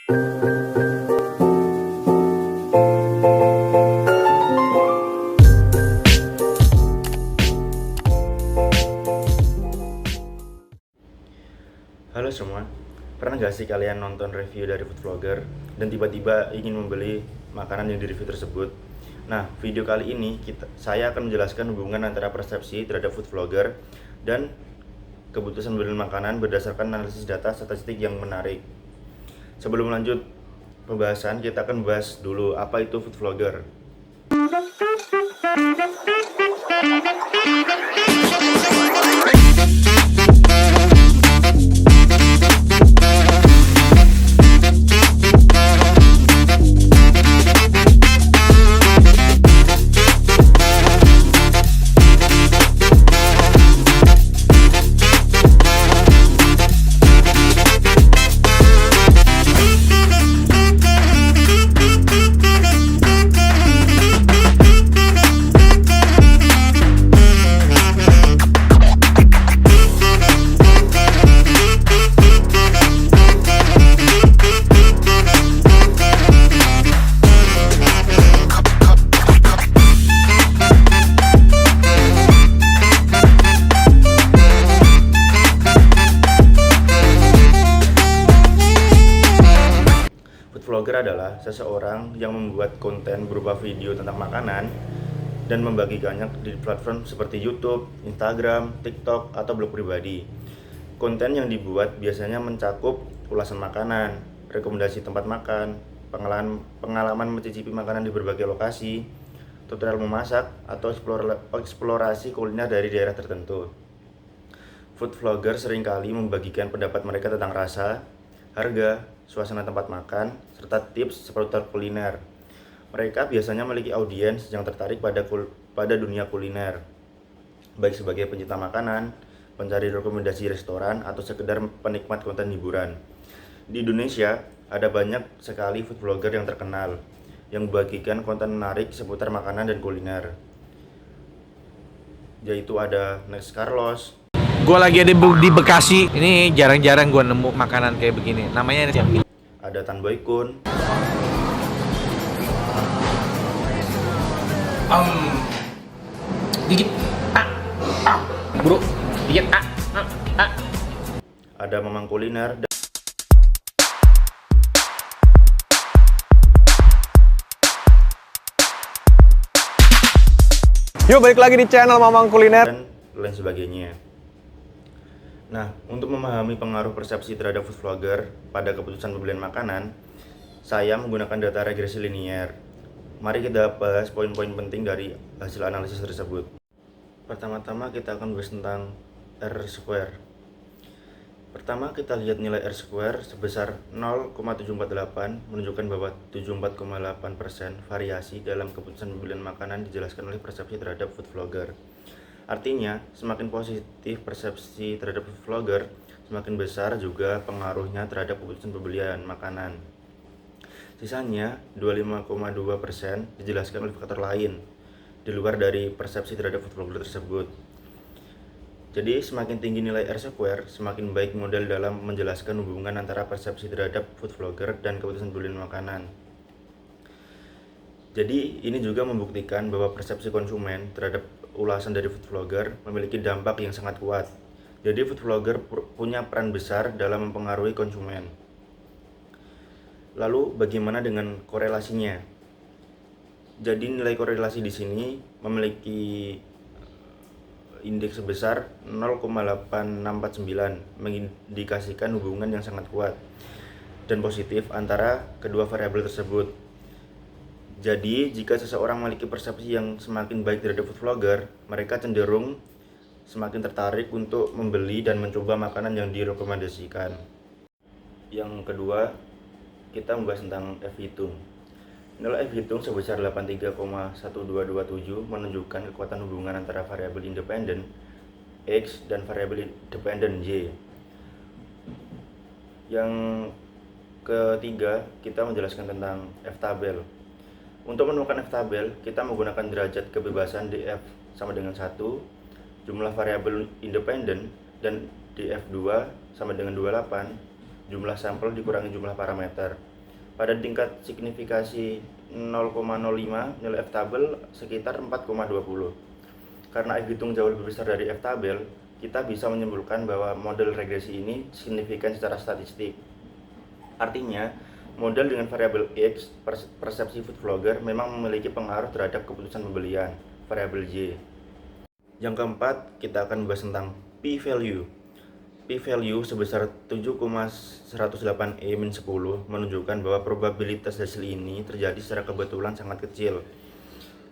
Halo semua, pernah gak sih kalian nonton review dari food vlogger dan tiba-tiba ingin membeli makanan yang di-review tersebut? Nah, video kali ini saya akan menjelaskan hubungan antara persepsi terhadap food vlogger dan keputusan membeli makanan berdasarkan analisis data statistik yang menarik. Sebelum lanjut pembahasan, kita akan bahas dulu apa itu food vlogger. Vlogger adalah seseorang yang membuat konten berupa video tentang makanan dan membagikannya di platform seperti YouTube, Instagram, TikTok, atau blog pribadi. Konten yang dibuat biasanya mencakup ulasan makanan, rekomendasi tempat makan, pengalaman mencicipi makanan di berbagai lokasi, tutorial memasak, atau eksplorasi kuliner dari daerah tertentu. Food vlogger seringkali membagikan pendapat mereka tentang rasa, harga, suasana tempat makan, serta tips seputar kuliner. Mereka biasanya memiliki audiens yang tertarik pada dunia kuliner, baik sebagai pencinta makanan, pencari rekomendasi restoran, atau sekedar penikmat konten hiburan. Di Indonesia, ada banyak sekali food vlogger yang terkenal, yang membagikan konten menarik seputar makanan dan kuliner. Yaitu ada Next Carlos. Gue lagi ada di Bekasi. Ini jarang-jarang gue nemu makanan kayak begini. Namanya siapa? Ada Tan Boy Kun. Dikit. Bro. Dikit. Ada Mamang Kuliner. Yuk balik lagi di channel Mamang Kuliner Dan lain sebagainya. Nah, untuk memahami pengaruh persepsi terhadap food vlogger pada keputusan pembelian makanan, saya menggunakan data regresi linier. Mari kita bahas poin-poin penting dari hasil analisis tersebut. Pertama-tama kita akan bahas tentang R-square. Pertama kita lihat nilai R-square sebesar 0,748 menunjukkan bahwa 74,8% variasi dalam keputusan pembelian makanan dijelaskan oleh persepsi terhadap food vlogger. Artinya, semakin positif persepsi terhadap food vlogger, semakin besar juga pengaruhnya terhadap keputusan pembelian makanan. Sisanya, 25,2% dijelaskan oleh faktor lain, di luar dari persepsi terhadap food vlogger tersebut. Jadi, semakin tinggi nilai R-square, semakin baik model dalam menjelaskan hubungan antara persepsi terhadap food vlogger dan keputusan pembelian makanan. Jadi, ini juga membuktikan bahwa persepsi konsumen terhadap ulasan dari food vlogger memiliki dampak yang sangat kuat. Jadi food vlogger punya peran besar dalam mempengaruhi konsumen. Lalu bagaimana dengan korelasinya? Jadi nilai korelasi di sini memiliki indeks sebesar 0,8649, mengindikasikan hubungan yang sangat kuat dan positif antara kedua variabel tersebut. Jadi, jika seseorang memiliki persepsi yang semakin baik terhadap food vlogger, mereka cenderung semakin tertarik untuk membeli dan mencoba makanan yang direkomendasikan. Yang kedua, kita membahas tentang F-hitung. Nilai F-hitung sebesar 83,1227 menunjukkan kekuatan hubungan antara variabel independen X dan variabel independen Y. Yang ketiga, kita menjelaskan tentang F-tabel. Untuk menemukan F-tabel, kita menggunakan derajat kebebasan df sama dengan 1, jumlah variabel independen, dan df2 sama dengan 28, jumlah sampel dikurangi jumlah parameter. Pada tingkat signifikasi 0,05, nilai F-tabel sekitar 4,20. Karena F hitung jauh lebih besar dari F-tabel, kita bisa menyimpulkan bahwa model regresi ini signifikan secara statistik. Artinya, model dengan variabel X, persepsi food vlogger, memang memiliki pengaruh terhadap keputusan pembelian, variabel Y. Yang keempat, kita akan membahas tentang p-value. P-value sebesar 7,108e-10 menunjukkan bahwa probabilitas hasil ini terjadi secara kebetulan sangat kecil.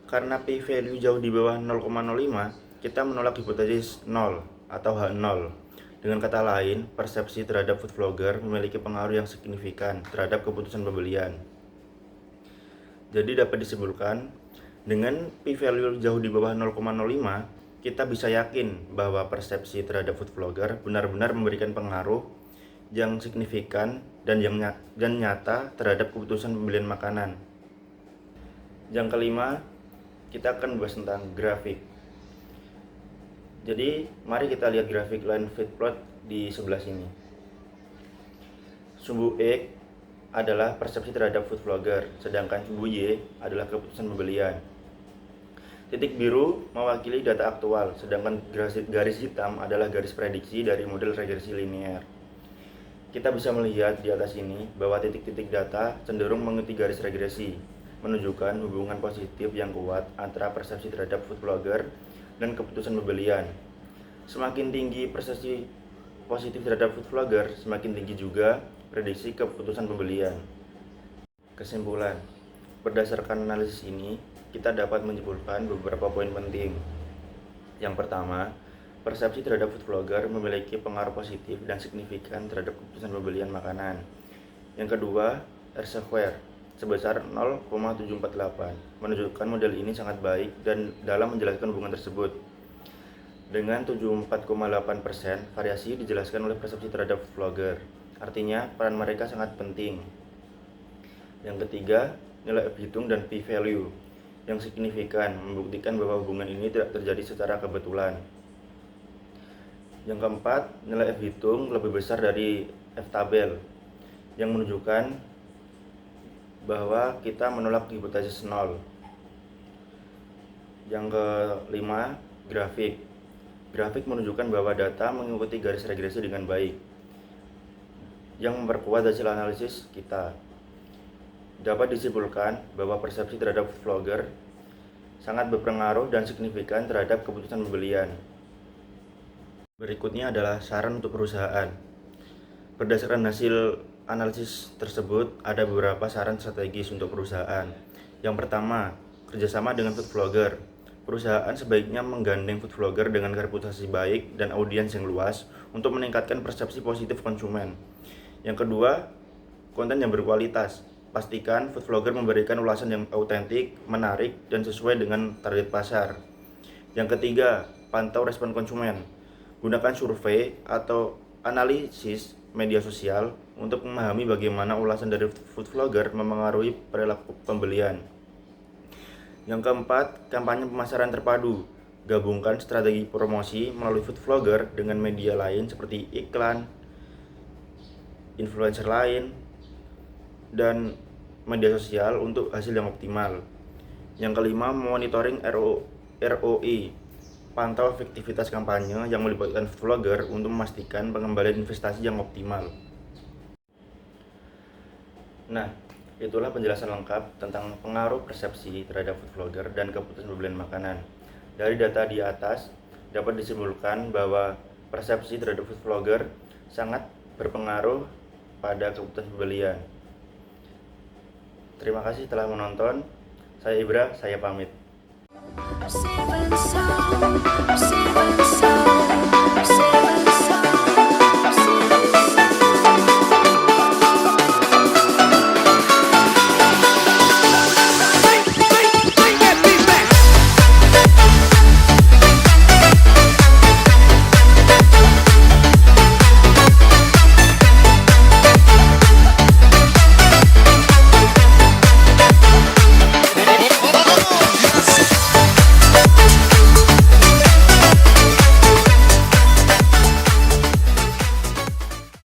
Karena p-value jauh di bawah 0,05, kita menolak hipotesis 0 atau H0. Dengan kata lain, persepsi terhadap food vlogger memiliki pengaruh yang signifikan terhadap keputusan pembelian. Jadi dapat disimpulkan, dengan p-value jauh di bawah 0,05, kita bisa yakin bahwa persepsi terhadap food vlogger benar-benar memberikan pengaruh yang signifikan dan nyata terhadap keputusan pembelian makanan. Yang kelima, kita akan membahas tentang grafik. Jadi, mari kita lihat grafik line feed plot di sebelah sini. Sumbu X adalah persepsi terhadap food vlogger, sedangkan sumbu Y adalah keputusan pembelian. Titik biru mewakili data aktual, sedangkan garis hitam adalah garis prediksi dari model regresi linear. Kita bisa melihat di atas ini bahwa titik-titik data cenderung mengikuti garis regresi, menunjukkan hubungan positif yang kuat antara persepsi terhadap food vlogger dan keputusan pembelian. Semakin tinggi persepsi positif terhadap food vlogger, semakin tinggi juga prediksi keputusan pembelian. Kesimpulan, berdasarkan analisis ini, kita dapat menyimpulkan beberapa poin penting. Yang pertama, persepsi terhadap food vlogger memiliki pengaruh positif dan signifikan terhadap keputusan pembelian makanan. Yang kedua, R-square sebesar 0,748 menunjukkan model ini sangat baik dan dalam menjelaskan hubungan tersebut. Dengan 74,8%, variasi dijelaskan oleh persepsi terhadap food vlogger. Artinya, peran mereka sangat penting. Yang ketiga, nilai F hitung dan p-value yang signifikan membuktikan bahwa hubungan ini tidak terjadi secara kebetulan. Yang keempat, nilai F hitung lebih besar dari F-tabel yang menunjukkan bahwa kita menolak hipotesis 0. Yang kelima, grafik. Grafik menunjukkan bahwa data mengikuti garis regresi dengan baik, yang memperkuat hasil analisis kita. Dapat disimpulkan bahwa persepsi terhadap food vlogger sangat berpengaruh dan signifikan terhadap keputusan pembelian. Berikutnya adalah saran untuk perusahaan. Berdasarkan hasil analisis tersebut, ada beberapa saran strategis untuk perusahaan. Yang pertama, kerjasama dengan food vlogger. Perusahaan sebaiknya menggandeng food vlogger dengan reputasi baik dan audiens yang luas untuk meningkatkan persepsi positif konsumen. Yang kedua, konten yang berkualitas. Pastikan food vlogger memberikan ulasan yang autentik, menarik, dan sesuai dengan target pasar. Yang ketiga, pantau respon konsumen. Gunakan survei atau analisis media sosial untuk memahami bagaimana ulasan dari food vlogger memengaruhi perilaku pembelian. Yang keempat, kampanye pemasaran terpadu. Gabungkan strategi promosi melalui food vlogger dengan media lain seperti iklan, influencer lain, dan media sosial untuk hasil yang optimal. Yang kelima, monitoring ROI. Pantau efektivitas kampanye yang melibatkan food vlogger untuk memastikan pengembalian investasi yang optimal. Nah, itulah penjelasan lengkap tentang pengaruh persepsi terhadap food vlogger dan keputusan pembelian makanan. Dari data di atas, dapat disimpulkan bahwa persepsi terhadap food vlogger sangat berpengaruh pada keputusan pembelian. Terima kasih telah menonton. Saya Ibra, saya pamit. Receiving sound, receiving sound, receiving